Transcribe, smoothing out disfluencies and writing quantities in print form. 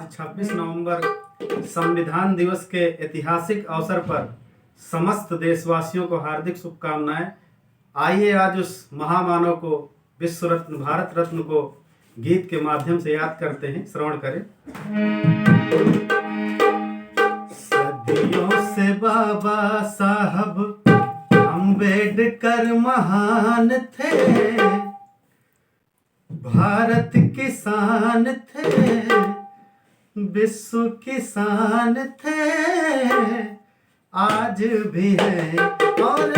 26 नवंबर संविधान दिवस के ऐतिहासिक अवसर पर समस्त देशवासियों को हार्दिक शुभकामनाएं। आइए आज उस महामानव को, विश्व रत्न, भारत रत्न को गीत के माध्यम से याद करते हैं। श्रवण करें। सदियों से बाबा साहब अम्बेडकर महान थे, भारत किसान थे, विश्व किसान थे, आज भी है और